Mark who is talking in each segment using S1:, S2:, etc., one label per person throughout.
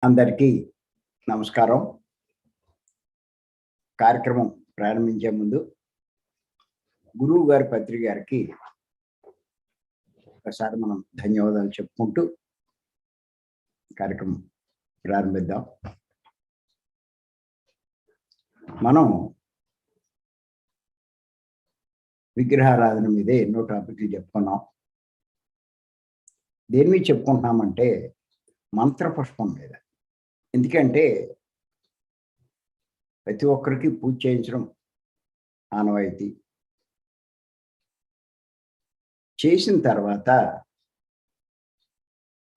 S1: అందరికీ నమస్కారం. కార్యక్రమం ప్రారంభించే ముందు గురువు గారి పత్రిక గారికి ఒకసారి మనం ధన్యవాదాలు చెప్పుకుంటూ కార్యక్రమం ప్రారంభిద్దాం. మనం విగ్రహారాధన మీదే ఎన్నో టాపిక్లు చెప్పుకున్నాం. దేని మీద చెప్పుకుంటున్నామంటే మంత్రపుష్పం మీద. ఎందుకంటే ప్రతి ఒక్కరికి పూజ చేయించడం ఆనవాయితీ. చేసిన తర్వాత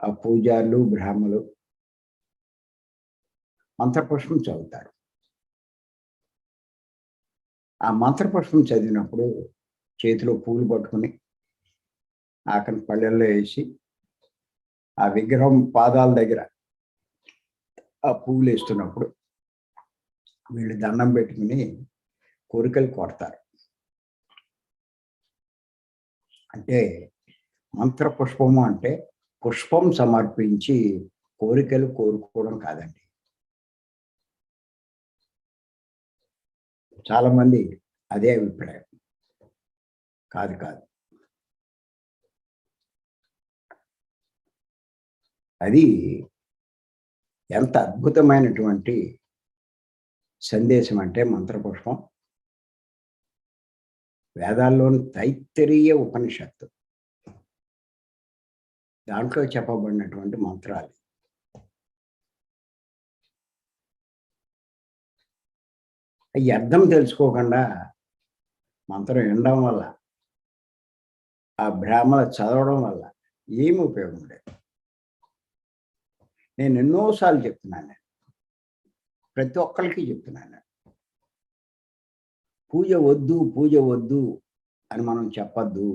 S1: ఆ పూజారులు బ్రాహ్మలు మంత్రపుష్పం చదువుతారు. ఆ మంత్రపుష్పం చదివినప్పుడు చేతిలో పూలు పట్టుకుని ఆఖరి పళ్ళెల్లో వేసి ఆ విగ్రహం పాదాల దగ్గర ఆ పువ్వులు వేస్తున్నప్పుడు వీళ్ళు దండం పెట్టుకుని కోరికలు కోరతారు. అంటే మంత్రపుష్పము అంటే పుష్పం సమర్పించి కోరికలు కోరుకోవడం కాదండి. చాలామంది అదే అభిప్రాయం. కాదు. అది ఎంత అద్భుతమైనటువంటి సందేశం అంటే మంత్రపుష్పం. వేదాల్లోని తైత్తరీయ ఉపనిషత్తు, దాంట్లో చెప్పబడినటువంటి మంత్రాలు. ఈ అర్థం తెలుసుకోకుండా మంత్రం వినడం వల్ల, ఆ బ్రాహ్మణ చదవడం వల్ల ఏమి ఉపయోగం లేదు. నేను ఎన్నోసార్లు చెప్తున్నాను, ప్రతి ఒక్కరికి చెప్తున్నాను, పూజ వద్దు అని మనం చెప్పద్దు.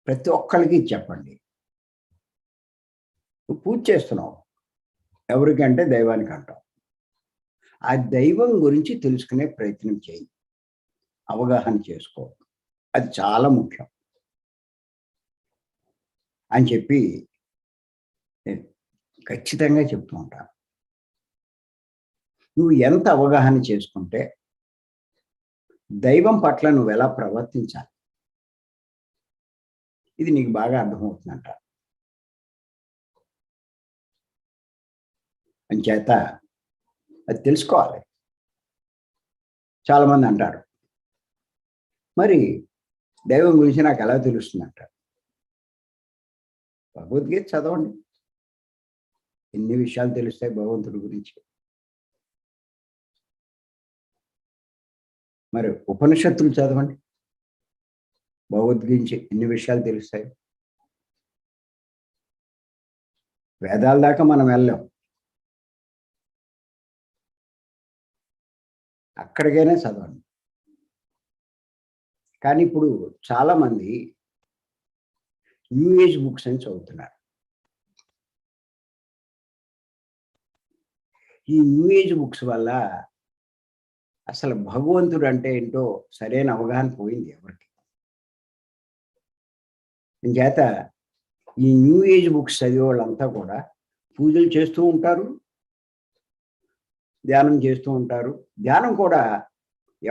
S1: ప్రతి ఒక్కరికి చెప్పండి. నువ్వు పూజ చేస్తున్నావు ఎవరికంటే దైవానికి అంటావు. ఆ దైవం గురించి తెలుసుకునే ప్రయత్నం చేయి, అవగాహన చేసుకో. అది చాలా ముఖ్యం అని చెప్పి నేను ఖచ్చితంగా చెప్తూ ఉంటాను. నువ్వు ఎంత అవగాహన చేసుకుంటే దైవం పట్ల నువ్వు ఎలా ప్రవర్తించాలి, ఇది నీకు బాగా అర్థమవుతుందంట. అంచేత అది తెలుసుకోవాలి. చాలామంది అంటారు, మరి దైవం గురించి నాకు ఎలా తెలుస్తుందంట. భగవద్గీత చదవండి, ఎన్ని విషయాలు తెలుస్తాయి భగవంతుడి గురించి. మరి ఉపనిషత్తులు చదవండి, భగవద్గీత ఎన్ని విషయాలు తెలుస్తాయి. వేదాల దాకా మనం వెళ్ళాం, అక్కడికైనా చదవండి. కానీ ఇప్పుడు చాలామంది న్యూ ఏజ్ బుక్స్ అని చదువుతున్నారు. ఈ న్యూ ఏజ్ బుక్స్ వల్ల అసలు భగవంతుడు అంటే ఏంటో సరైన అవగాహన పోయింది ఎవరికి. చేత ఈ న్యూ ఏజ్ బుక్స్ చదివే వాళ్ళంతా కూడా పూజలు చేస్తూ ఉంటారు, ధ్యానం చేస్తూ ఉంటారు. ధ్యానం కూడా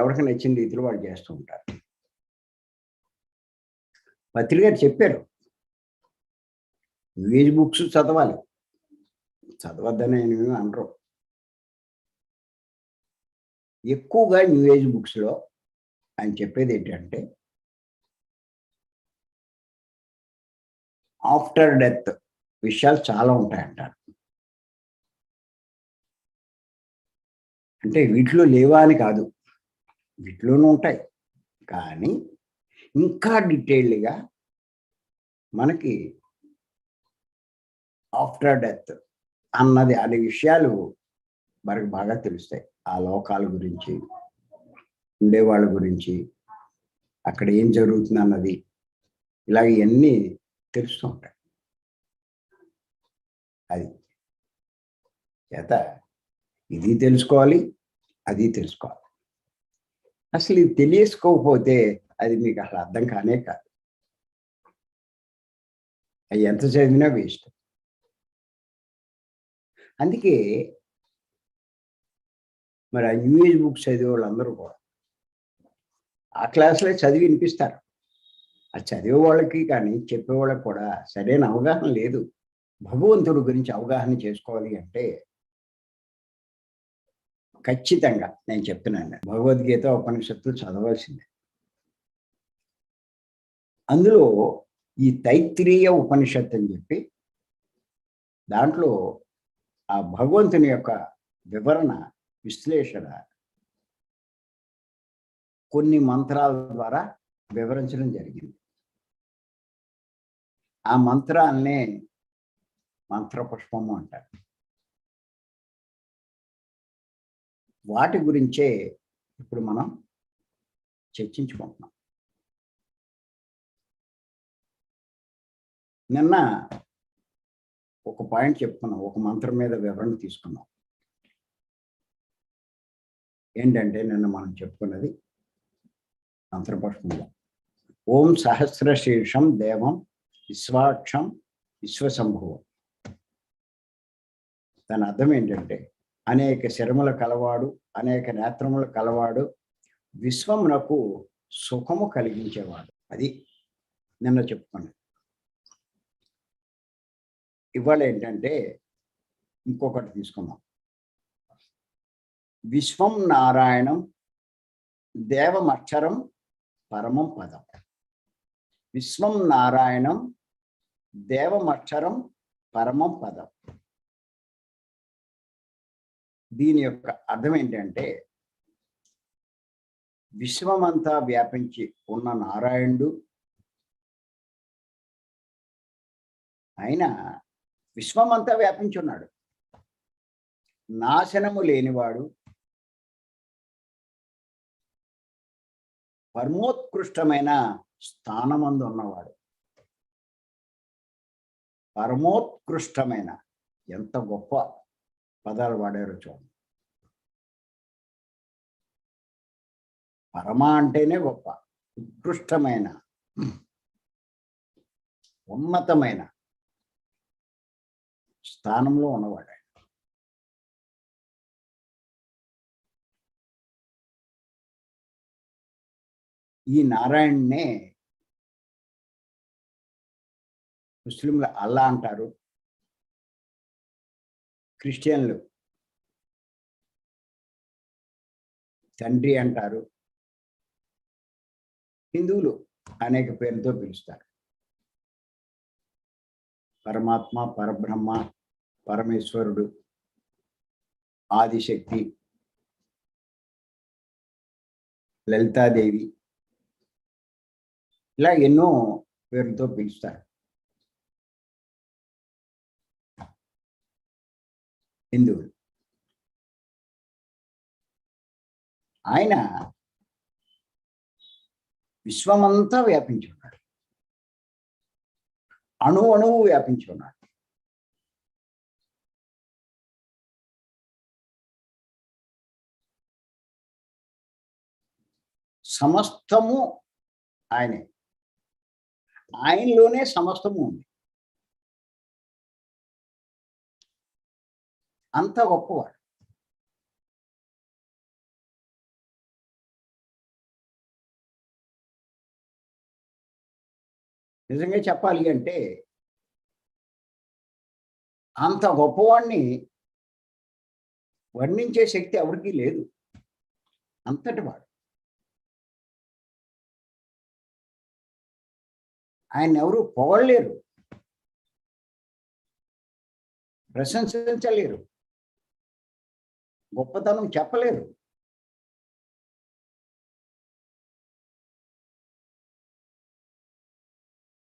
S1: ఎవరికి నచ్చిన రీతిలో వాళ్ళు చేస్తూ ఉంటారు. పత్రిక గారు చెప్పారు, న్యూ ఏజ్ బుక్స్ చదవాలి, చదవద్దని నేను అనరు. ఎక్కువగా న్యూ ఏజ్ బుక్స్లో ఆయన చెప్పేది ఏంటంటే ఆఫ్టర్ డెత్ విషయాలు చాలా ఉంటాయంటారు. అంటే వీటిలో లేవా అని కాదు, వీటిలోనూ ఉంటాయి. కానీ ఇంకా డీటెయిల్డ్గా మనకి ఆఫ్టర్ డెత్ అన్నది అనే విషయాలు మనకు బాగా తెలుస్తాయి. ఆ లోకాల గురించి, ఉండేవాళ్ళ గురించి, అక్కడ ఏం జరుగుతుంది అన్నది, ఇలాగ ఇవన్నీ తెలుస్తూ ఉంటాయి. అది చేత ఇది తెలుసుకోవాలి, అది తెలుసుకోవాలి. అసలు ఇది తెలియసుకోకపోతే అది మీకు అసలు అర్థం కానే కాదు. అవి ఎంత చదివినా వేస్ట్. అందుకే మరి ఆ న్యూఏజ్ బుక్స్ చదివే వాళ్ళందరూ కూడా ఆ క్లాసులే చదివి వినిపిస్తారు. ఆ చదివే వాళ్ళకి కానీ చెప్పేవాళ్ళకి కూడా సరైన అవగాహన లేదు. భగవంతుడి గురించి అవగాహన చేసుకోవాలి అంటే ఖచ్చితంగా నేను చెప్తున్నాను, భగవద్గీత ఉపనిషత్తులు చదవాల్సిందే. అందులో ఈ తైత్తిరీయ ఉపనిషత్తు అని చెప్పి దాంట్లో ఆ భగవంతుని యొక్క వివరణ, విశ్లేషణ కొన్ని మంత్రాల ద్వారా వివరించడం జరిగింది. ఆ మంత్రాలనే మంత్రపుష్పము అంటారు. వాటి గురించే ఇప్పుడు మనం చర్చించుకుంటున్నాం. నిన్న ఒక పాయింట్ చెప్పుకున్నాం, ఒక మంత్రం మీద వివరణ తీసుకున్నాం. ఏంటంటే నిన్న మనం చెప్పుకున్నది మంత్రపుష్పంలో ఓం సహస్రశీర్షం దేవం విశ్వాక్షం విశ్వశంభువం. దాని అర్థం ఏంటంటే అనేక శరముల కలవాడు, అనేక నేత్రముల కలవాడు, విశ్వమునకు సుఖము కలిగించేవాడు. అది నిన్న చెప్పుకున్నాను. ఇవాళ ఏంటంటే ఇంకొకటి తీసుకుందాం. విశ్వం నారాయణం దేవమక్షరం పరమం పదం. విశ్వం నారాయణం దేవమక్షరం పరమం పదం. దీని యొక్క అర్థం ఏంటంటే విశ్వమంతా వ్యాపించి ఉన్న నారాయణుడు ఆయన విశ్వమంతా వ్యాపించి ఉన్నాడు. నాశనము లేనివాడు, పరమోత్కృష్టమైన స్థానమందు ఉన్నవాడు. పరమోత్కృష్టమైన, ఎంత గొప్ప పదాలు వాడారో చూడండి. పరమ అంటేనే గొప్ప, ఉత్కృష్టమైన, ఉన్నతమైన స్థానంలో ఉన్నవాడు. ఈ నారాయణ్నే ముస్లింలు అల్లా అంటారు, క్రిస్టియన్లు తండ్రి అంటారు, హిందువులు అనేక పేర్లతో పిలుస్తారు. పరమాత్మ, పరబ్రహ్మ, పరమేశ్వరుడు, ఆదిశక్తి, లలితాదేవి, ఇలా ఎన్నో పేర్లతో పిలుస్తారు హిందువులు. ఆయన విశ్వమంతా వ్యాపించి ఉన్నాడు, అణువు వ్యాపించి ఉన్నాడు. సమస్తము ఆయనే, ఆయనలోనే సమస్తము ఉంది. అంత గొప్పవాడు. నిజంగా చెప్పాలి అంటే అంత గొప్పవాడిని వర్ణించే శక్తి ఎవరికీ లేదు. అంతటి వాడు. ఆయన ఎవరు పొగడలేరు, ప్రశంసించలేరు, గొప్పతనం చెప్పలేరు.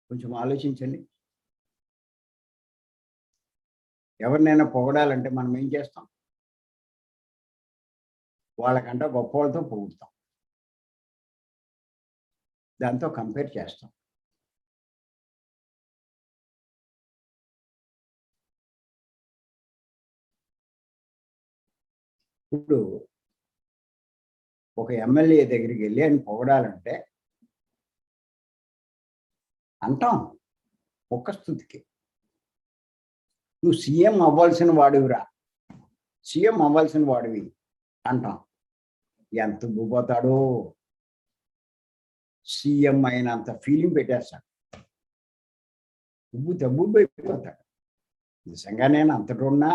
S1: కొంచెం ఆలోచించండి. ఎవరినైనా పొగడాలంటే మనం ఏం చేస్తాం? వాళ్ళకంట గొప్ప వాళ్ళతో పొగుడుతాం, దాంతో కంపేర్ చేస్తాం. ఇప్పుడు ఒక ఎమ్మెల్యే దగ్గరికి వెళ్ళి ఆయన పొగడాలంటే అంటాం, ఒక్క స్థుతికి నువ్వు సీఎం అవ్వాల్సిన వాడివిరా, సీఎం అవ్వాల్సిన వాడివి అంటాం. ఎంత ఉబ్బిపోతాడో, సీఎం అయినంత ఫీలింగ్ పెట్టేస్తాడు, ఉబ్బిపోతాడు. నిజంగా నేను అంతటున్నా,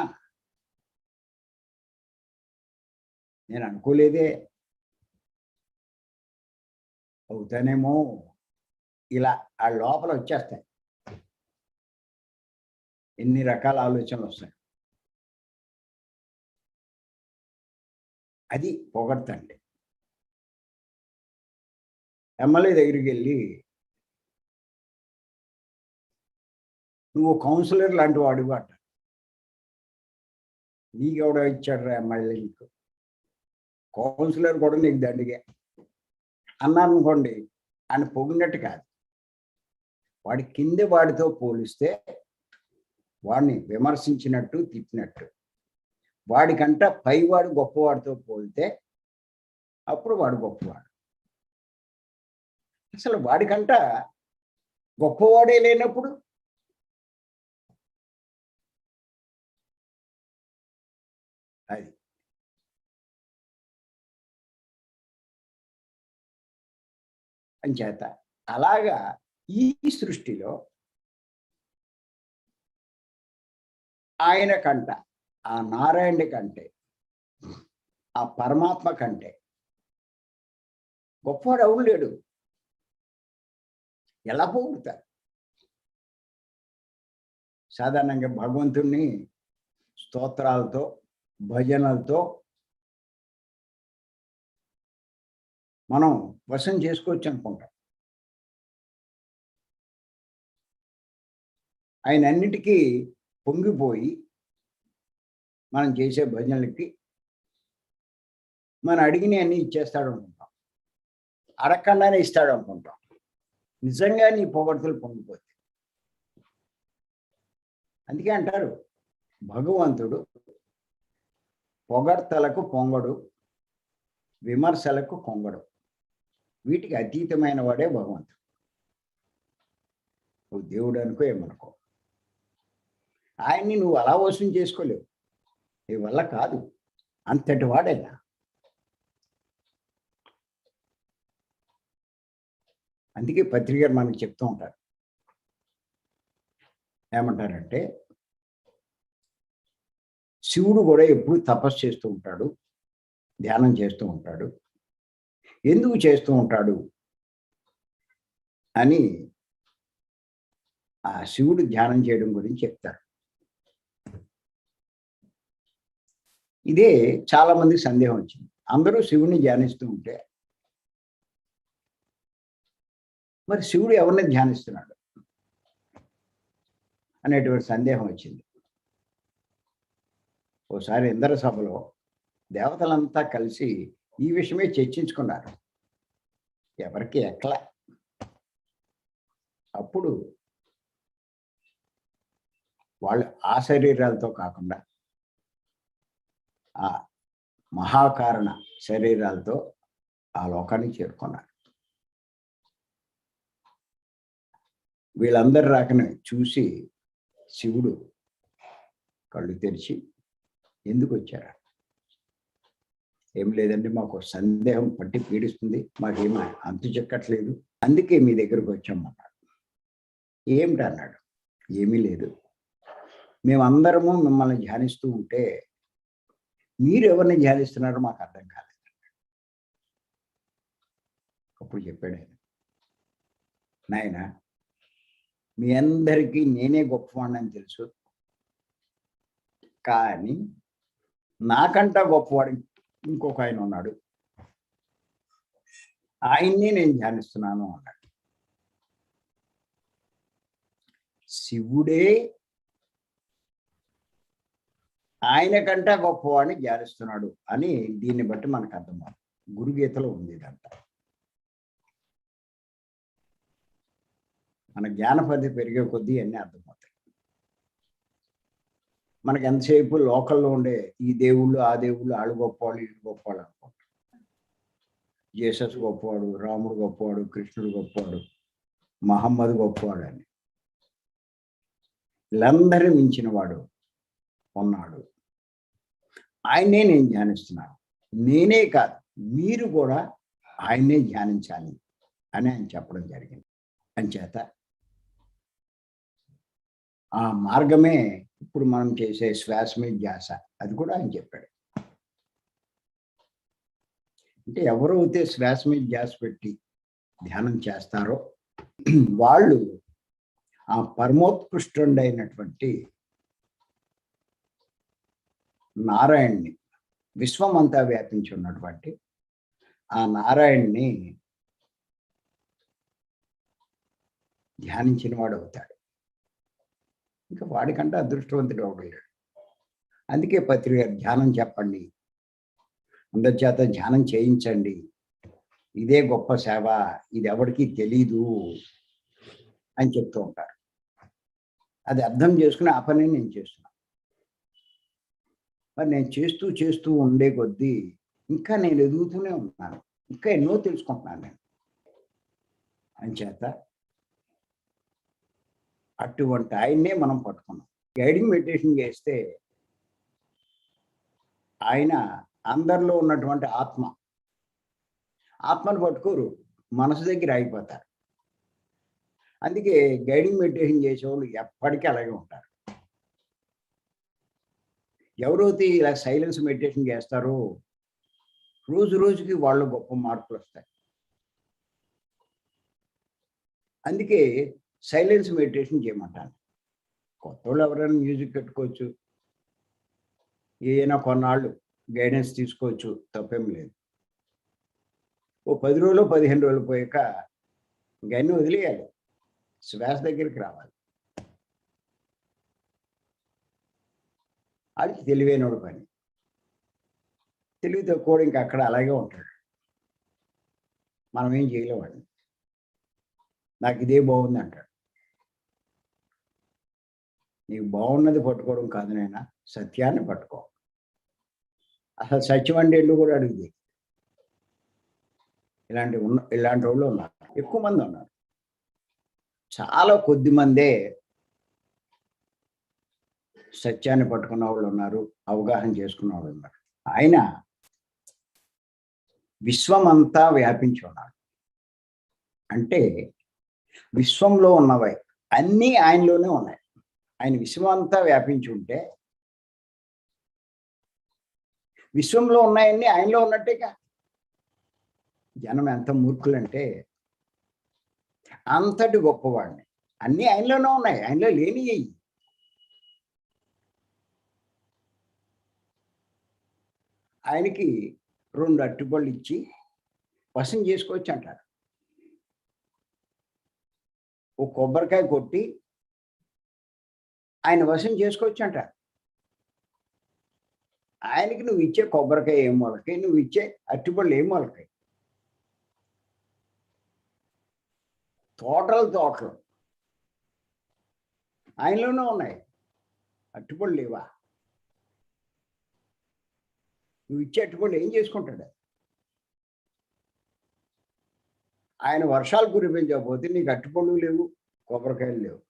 S1: నేను అనుకోలేదే, అవుతానేమో, ఇలా ఆ లోపల వచ్చేస్తాయి. ఎన్ని రకాల ఆలోచనలు వస్తాయి. అది పొగడ్తండి. ఎమ్మెల్యే దగ్గరికి వెళ్ళి, నువ్వు కౌన్సిలర్ లాంటి వాడివి అంట. నీకెవడో ఇచ్చాడు ఎమ్మెల్యే, నీకు కౌన్సిలర్ కూడా నీకు దండిగే అన్నాను అనుకోండి, ఆయన పొగినట్టు కాదు. వాడి కింద వాడితో పోలిస్తే వాడిని విమర్శించినట్టు, తిట్టినట్టు. వాడికంట పైవాడు గొప్పవాడితో పోలితే అప్పుడు వాడు గొప్పవాడు. అసలు వాడికంట గొప్పవాడే లేనప్పుడు అది అంచేత అలాగా ఈ సృష్టిలో ఆయన కంట, ఆ నారాయణుడి కంటే, ఆ పరమాత్మ కంటే గొప్పవాడు ఎవరు లేడు. ఎలా పొగుడుతారు? సాధారణంగా భగవంతుణ్ణి స్తోత్రాలతో, భజనలతో మనం వశం చేసుకోవచ్చు అనుకుంటాం. ఆయన అన్నిటికీ పొంగిపోయి మనం చేసే భజనలకి మనం అడిగిన అన్ని ఇచ్చేస్తాడు అనుకుంటాం, అడగకుండానే ఇస్తాడు అనుకుంటాం. నిజంగా నీ పొగడ్తలు పొంగిపోతాయి. అందుకే అంటారు, భగవంతుడు పొగడ్తలకు పొంగడు, విమర్శలకు కొంగడు. వీటికి అతీతమైన వాడే భగవంతుడు. నువ్వు దేవుడు అనుకో, ఏమనుకో, ఆయన్ని నువ్వు అలా వశం చేసుకోలేవు, నీ వల్ల కాదు. అంతటి వాడైనా. అందుకే పత్రిక మనకు చెప్తూ ఉంటారు, ఏమంటారంటే శివుడు కూడా ఎప్పుడు తపస్సు చేస్తూ ఉంటాడు, ధ్యానం చేస్తూ ఉంటాడు. ఎందుకు చేస్తూ ఉంటాడు అని ఆ శివుడు ధ్యానం చేయడం గురించి చెప్తారు. ఇదే చాలా మంది సందేహం వచ్చింది. అందరూ శివుడిని ధ్యానిస్తూ ఉంటే మరి శివుడు ఎవరిని ధ్యానిస్తున్నాడు అనేటువంటి సందేహం వచ్చింది. ఓసారి ఇంద్ర సభలో దేవతలంతా కలిసి ఈ విషయమే చర్చించుకున్నారు. ఎవరికి ఎట్లా. అప్పుడు వాళ్ళు ఆ శరీరాలతో కాకుండా ఆ మహాకారణ శరీరాలతో ఆ లోకానికి చేరుకున్నారు. వీళ్ళందరి రాకని చూసి శివుడు కళ్ళు తెరిచి, ఎందుకు వచ్చారా? ఏం లేదండి, మాకు సందేహం పట్టి పీడిస్తుంది, మాకేమీ అంతు చెక్కట్లేదు, అందుకే మీ దగ్గరకు వచ్చామన్నాడు. ఏమిటి అన్నాడు. ఏమీ లేదు, మేమందరము మిమ్మల్ని ధ్యానిస్తూ ఉంటే మీరు ఎవరిని ధ్యానిస్తున్నారో మాకు అర్థం కాలేదు. అప్పుడు చెప్పాడు ఆయన, నాయన, మీ అందరికీ నేనే గొప్పవాడిని తెలుసు, కానీ నాకంట గొప్పవాడు ఇంకొక ఆయన ఉన్నాడు, ఆయన్ని నేను ధ్యానిస్తున్నాను అన్నాడు. శివుడే ఆయన కంట గొప్పవాడిని ధ్యానిస్తున్నాడు అని దీన్ని బట్టి మనకు అర్థమవుతుంది. గురుగీతలో ఉంది ఇదంతా. మన జ్ఞానపతి పెరిగే కొద్దీ అన్నీ అర్థమవుతాయి. మనకి ఎంతసేపు లోకల్లో ఉండే ఈ దేవుళ్ళు, ఆ దేవుళ్ళు, ఆళ్ళు గొప్పవాళ్ళు, వీళ్ళు గొప్పవాళ్ళు అనుకుంటాం. జీసస్ గొప్పవాడు, రాముడు గొప్పవాడు, కృష్ణుడు గొప్పవాడు, మహమ్మద్ గొప్పవాడు అని. వీళ్ళందరినీ మించిన వాడు ఉన్నాడు. ఆయన్నే నేను ధ్యానిస్తున్నాను. నేనే కాదు, మీరు కూడా ఆయన్నే ధ్యానించాలి అని ఆయన చెప్పడం జరిగింది. అంచేత ఆ మార్గమే ఇప్పుడు మనం చేసే శ్వాస మీద ధ్యాస. అది కూడా ఆయన చెప్పాడు. అంటే ఎవరైతే శ్వాస మీద ధ్యాస పెట్టి ధ్యానం చేస్తారో వాళ్ళు ఆ పరమోత్కృష్టుడైనటువంటి నారాయణ్ణి, విశ్వమంతా వ్యాపించి ఉన్నటువంటి ఆ నారాయణ్ణి ధ్యానించిన వాడు అవుతాడు. ఇంకా వాడికంటే అదృష్టవంతుడు ఎవడు లేడు. అందుకే పత్రి గారు ధ్యానం చెప్పండి, అందరి చేత ధ్యానం చేయించండి, ఇదే గొప్ప సేవ, ఇది ఎవరికీ తెలీదు అని చెప్తూ ఉంటారు. అది అర్థం చేసుకుని ఆ పని నేను చేస్తున్నాను. మరి నేను చేస్తూ చేస్తూ ఉండే కొద్దీ ఇంకా నేను ఎదుగుతూనే ఉన్నాను, ఇంకా ఎన్నో తెలుసుకుంటున్నాను నేను. అంచేత అటువంటి ఆయన్నే మనం పట్టుకున్నాం. గైడింగ్ మెడిటేషన్ చేస్తే ఆయన అందరిలో ఉన్నటువంటి ఆత్మను పట్టుకోరు, మనసు దగ్గర ఆగిపోతారు. అందుకే గైడింగ్ మెడిటేషన్ చేసేవాళ్ళు ఎప్పటికీ అలాగే ఉంటారు. ఎవరైతే ఇలా సైలెన్స్ మెడిటేషన్ చేస్తారో రోజు రోజుకి వాళ్ళు గొప్ప మార్పులు వస్తాయి. అందుకే సైలెన్స్ మెడిటేషన్ చేయమంటాను. కొత్త వాళ్ళు ఎవరైనా మ్యూజిక్ పెట్టుకోవచ్చు, ఏదైనా కొన్నాళ్ళు గైడెన్స్ తీసుకోవచ్చు, తప్పేం లేదు. ఓ 10 రోజులు 15 రోజులు పోయాక ఇంకన్నీ వదిలేయాలి, శ్వాస దగ్గరికి రావాలి. అది తెలివైనోడు పని. తెలివి తక్కువ ఇంకా అక్కడ అలాగే ఉంటాడు. మనం ఏం చేయలేవాడిని. నాకు ఇదే బాగుంది అంటాడు. నీకు బాగున్నది పట్టుకోవడం కాదు నాయనా, సత్యాన్ని పట్టుకో. అసలు సత్యం అంటే ఎందుకు కూడా అడిగింది. ఇలాంటి వాళ్ళు ఉన్నారు, ఎక్కువ మంది ఉన్నారు. చాలా కొద్ది మందే సత్యాన్ని పట్టుకున్న వాళ్ళు ఉన్నారు, అవగాహన చేసుకున్న వాళ్ళు ఉన్నారు. ఆయన విశ్వమంతా వ్యాపించి ఉన్నాడు. అంటే విశ్వంలో ఉన్నవై అన్నీ ఆయనలోనే ఉన్నాయి. ఆయన విశ్వమంతా వ్యాపించి ఉంటే విశ్వంలో ఉన్నాయన్నీ ఆయనలో ఉన్నట్టేగా. జనం ఎంత మూర్ఖులంటే అంతటి గొప్పవాడిని, అన్నీ ఆయనలోనే ఉన్నాయి, ఆయనలో లేని. ఆయనకి 2 అరటిపళ్ళు ఇచ్చి వశం చేసుకోవచ్చు అంటారు. ఓ కొబ్బరికాయ కొట్టి ఆయన వశం చేసుకోవచ్చు అంటారు. ఆయనకి నువ్వు ఇచ్చే కొబ్బరికాయ ఏం మొలకాయ, నువ్వు ఇచ్చే అరటిపళ్ళు ఏం మొలకాయ. తోటలు ఆయనలోనే ఉన్నాయి, అరటిపళ్ళు లేవా? నువ్వు ఇచ్చే అరటిపళ్ళు ఏం చేసుకుంటాడు? ఆయన వర్షాలు కురిపించకపోతే నీకు అరటిపళ్ళు లేవు, కొబ్బరికాయలు లేవు.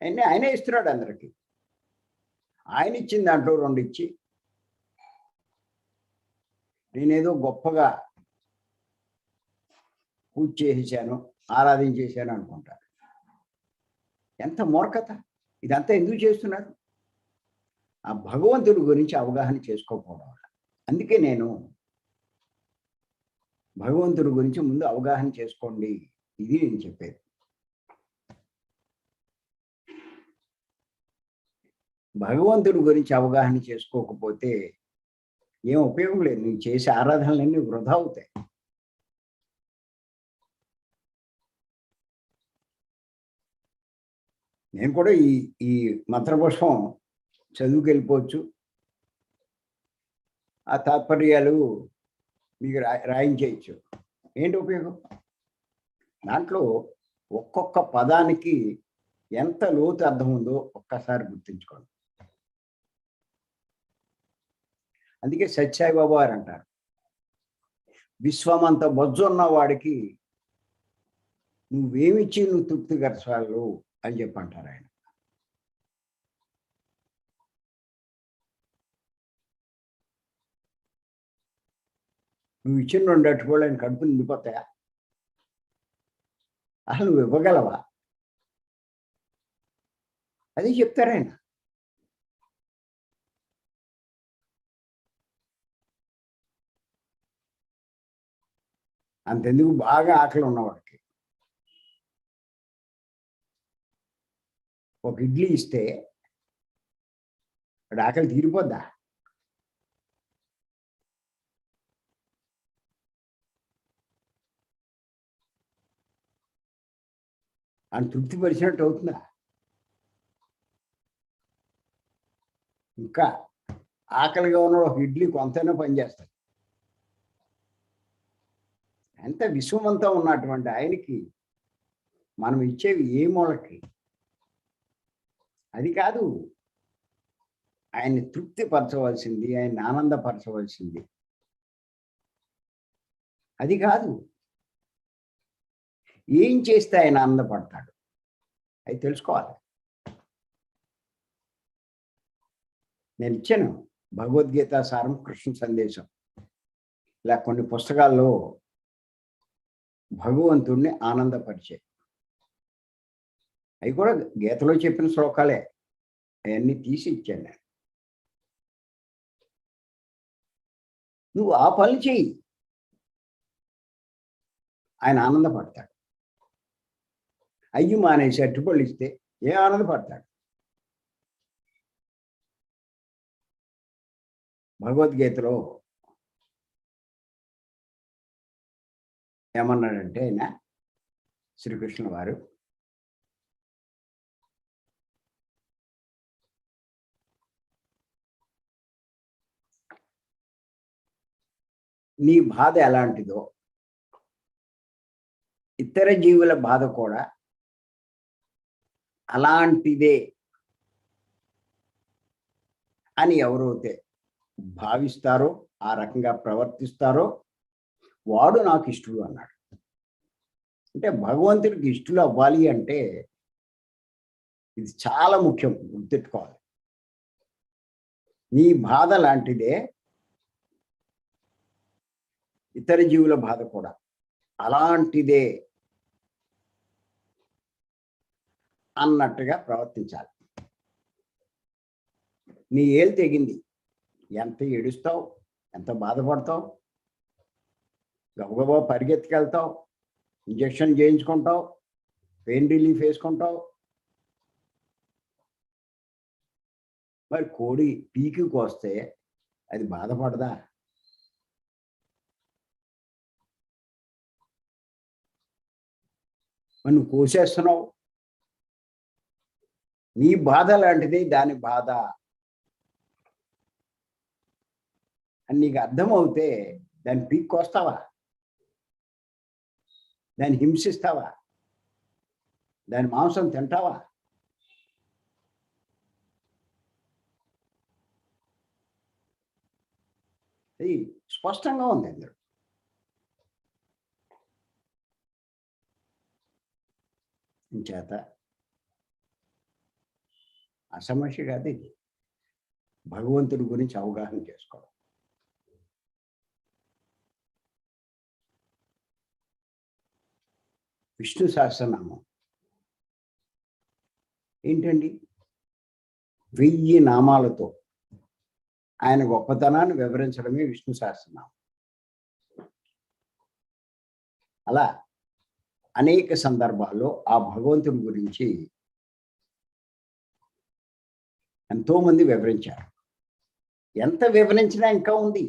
S1: అన్నీ ఆయనే ఇస్తున్నాడు అందరికీ. ఆయన ఇచ్చిన దాంట్లో 2 ఇచ్చి నేనేదో గొప్పగా పూజ చేసేసాను, ఆరాధించేసాను అనుకుంటారు. ఎంత మూర్ఖత! ఇదంతా ఎందుకు చేస్తున్నారు? ఆ భగవంతుడి గురించి అవగాహన చేసుకోకపోవడం వల్ల. అందుకే నేను భగవంతుడి గురించి ముందు అవగాహన చేసుకోండి, ఇది నేను చెప్పేది. భగవంతుడి గురించి అవగాహన చేసుకోకపోతే ఏం ఉపయోగం లేదు. నువ్వు చేసే ఆరాధనలన్నీ వృధా అవుతాయి. నేను కూడా ఈ మంత్రపుష్పం చదువుకెళ్ళిపోవచ్చు, ఆ తాత్పర్యాలు మీకు రాయించేయచ్చు. ఏంటి ఉపయోగం? దాంట్లో ఒక్కొక్క పదానికి ఎంత లోతు అర్థం ఉందో ఒక్కసారి గుర్తించుకోండి. అందుకే సత్యసాయిబాబా వారు అంటారు, విశ్వమంత బొజ్జున్న వాడికి నువ్వేమిచ్చి నువ్వు తృప్తిగరచాలు అని చెప్పంటారు ఆయన. నువ్వు ఇచ్చిన 2 అరటిపళ్ళు ఆయన కడుపు నిండిపోతాయా? అసలు నువ్వు ఇవ్వగలవా? అది చెప్తారాయన. అంతెందుకు బాగా ఆకలి ఉన్నవాడికి ఒక ఇడ్లీ ఇస్తే వాడి ఆకలి తీరిపోద్దా? ఆయన తృప్తిపరిచినట్టు అవుతుందా? ఇంకా ఆకలిగా ఉన్న ఒక ఇడ్లీ కొంతైనా పనిచేస్తాడు. ఎంత విశ్వమంతా ఉన్నటువంటి ఆయనకి మనం ఇచ్చేవి ఏ మూలకి? అది కాదు. ఆయన్ని తృప్తిపరచవలసింది, ఆయన్ని ఆనందపరచవలసింది అది కాదు. ఏం చేస్తే ఆయన ఆనందపడతాడు అది తెలుసుకోవాలి. నేను ఇచ్చాను భగవద్గీత సారం, కృష్ణ సందేశం, ఇలా కొన్ని పుస్తకాల్లో భగవంతుణ్ణి ఆనందపరిచే. అవి కూడా గీతలో చెప్పిన శ్లోకాలే, అవన్నీ తీసి ఇచ్చాను నేను. నువ్వు ఆ పనులు చెయ్యి, ఆయన ఆనందపడతాడు. అయ్యి మానేసి అట్టుపళ్ళు ఇస్తే ఏ ఆనందపడతాడు? భగవద్గీతలో ఏమన్నాడంటే ఆయన శ్రీకృష్ణుల వారు, నీ బాధ ఎలాంటిదో ఇతర జీవుల బాధ కూడా అలాంటిదే అని ఎవరైతే భావిస్తారో, ఆ రకంగా ప్రవర్తిస్తారో వాడు నాకు ఇష్టడు అన్నాడు. అంటే భగవంతుడికి ఇష్టలు అవ్వాలి అంటే ఇది చాలా ముఖ్యం, గుర్తెట్టుకోవాలి. నీ బాధ లాంటిదే ఇతర జీవుల బాధ కూడా అలాంటిదే అన్నట్టుగా ప్రవర్తించాలి. నీ ఏలు తెగింది, ఎంత ఏడుస్తావు, ఎంత బాధపడతావు, గబగబా పరిగెత్తుకెళ్తావు, ఇంజక్షన్ చేయించుకుంటావు, పెయిన్ రిలీఫ్ వేసుకుంటావు. మరి కోడి పీకి కోస్తే అది బాధపడదా? మరి నువ్వు కోసేస్తున్నావు, నీ బాధ లాంటిది దాని బాధ అని నీకు అర్థమవుతే దాన్ని పీక్కొస్తావా? దాన్ని హింసిస్తావా? దాని మాంసం తింటావా? అది స్పష్టంగా ఉంది అందరూ. చేత అసమస్య కాదు ఇది, భగవంతుడి గురించి అవగాహన చేసుకోవడం. విష్ణు సహస్రనామం ఏంటండి? 1000 నామాలతో ఆయన గొప్పతనాన్ని వివరించడమే విష్ణు సహస్రనామం. అలా అనేక సందర్భాల్లో ఆ భగవంతుడి గురించి ఎంతో మంది వివరించారు. ఎంత వివరించినా ఇంకా ఉంది.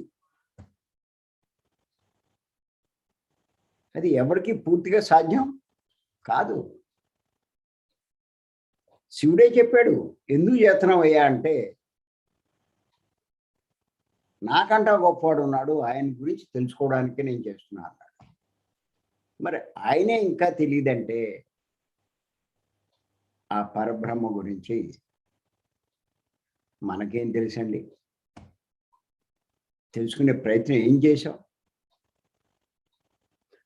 S1: అది ఎవరికి పూర్తిగా సాధ్యం కాదు. శివుడే చెప్పాడు, ఎందుకు చేస్తున్నావయ్యా అంటే, నాకంటా గొప్పవాడు ఉన్నాడు, ఆయన గురించి తెలుసుకోవడానికి నేను చేస్తున్నా అన్నాడు. మరి ఆయనే ఇంకా తెలియదంటే ఆ పరబ్రహ్మ గురించి మనకేం తెలుసండి? తెలుసుకునే ప్రయత్నం ఏం చేశాం?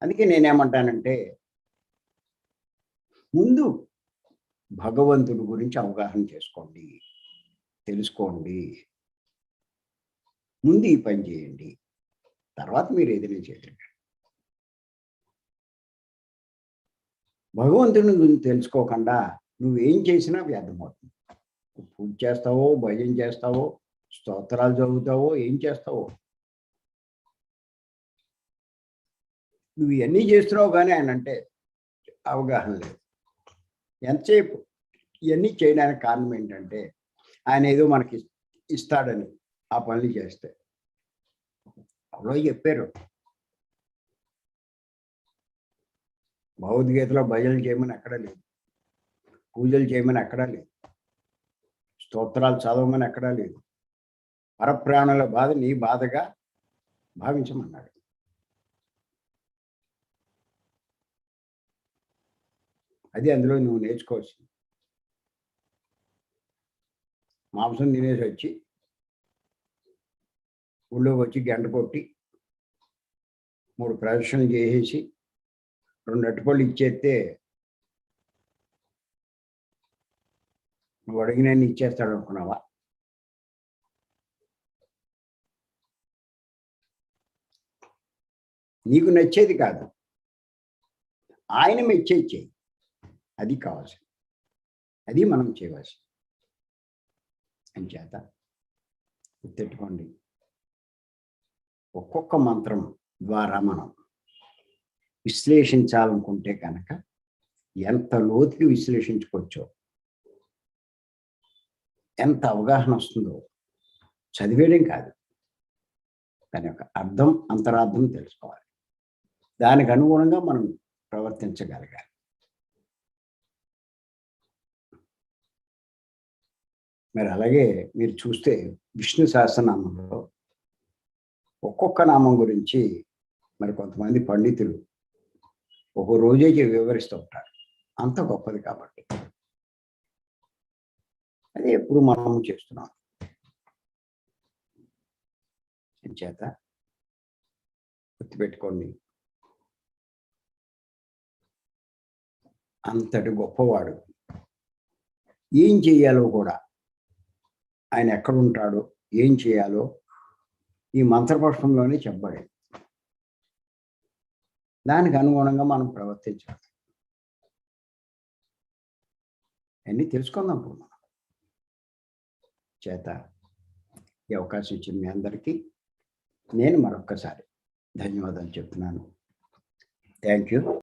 S1: అందుకే నేనేమంటానంటే, ముందు భగవంతుడి గురించి అవగాహన చేసుకోండి, తెలుసుకోండి, ముందు ఈ పని చేయండి. తర్వాత మీరు ఏదైనా చేయగలరు. భగవంతుని గురించి తెలుసుకోకుండా నువ్వేం చేసినా వ్యర్థమవుతుంది. నువ్వు పూజ చేస్తావో, భజన చేస్తావో, స్తోత్రాలు చదువుతావో, ఏం చేస్తావో, నువ్వు ఇవన్నీ చేస్తున్నావు కానీ ఆయన అంటే అవగాహన లేదు. ఎంతసేపు ఇవన్నీ చేయడానికి కారణం ఏంటంటే ఆయన ఏదో మనకి ఇస్తాడని ఆ పనులు చేస్తే. ఎవరో చెప్పారు భగవద్గీతలో భజనలు చేయమని ఎక్కడా లేదు, పూజలు చేయమని ఎక్కడా లేదు, స్తోత్రాలు చదవమని ఎక్కడా లేదు. పరప్రాణుల బాధ నీ బాధగా భావించమన్నాడు. అది అందులో నువ్వు నేర్చుకోవాల్సింది. మాంసం తినేసి వచ్చి ఊళ్ళోకి వచ్చి గంట కొట్టి 3 ప్రదర్శనలు చేసేసి 2 అరటిపళ్ళు ఇచ్చేస్తే నువ్వు అడిగినన్ని ఇచ్చేస్తాడు అనుకున్నావా? నీకు నచ్చేది కాదు, ఆయన మెచ్చేది చేయి. అది కావాల్సింది, అది మనం చేయవలసింది. అంచేత గుర్తెట్టుకోండి, ఒక్కొక్క మంత్రం ద్వారా మనం విశ్లేషించాలనుకుంటే కనుక ఎంత లోతుకి విశ్లేషించుకోవచ్చో, ఎంత అవగాహన వస్తుందో చదివేయడం కాదు, దాని యొక్క అర్థం అంతరార్థం తెలుసుకోవాలి. దానికి అనుగుణంగా మనం ప్రవర్తించగలగాలి. మరి అలాగే మీరు చూస్తే విష్ణు సహస్రనామంలో ఒక్కొక్క నామం గురించి మరి కొంతమంది పండితులు ఒక రోజే వివరిస్తూ ఉంటారు, అంత గొప్పది కాబట్టి. అది ఎప్పుడు మనం చేస్తున్నాం. చేత గుర్తుపెట్టుకోండి, అంతటి గొప్పవాడు ఏం చేయాలో కూడా, ఆయన ఎక్కడుంటాడో ఏం చేయాలో ఈ మంత్రపుష్పంలోనే చెప్పబడింది. దానికి అనుగుణంగా మనం ప్రవర్తించాలి. అన్నీ తెలుసుకుందాం ఇప్పుడు మనం. చేత ఈ అవకాశం ఇచ్చిన మీ అందరికీ నేను మరొక్కసారి ధన్యవాదాలు చెప్తున్నాను. Thank you.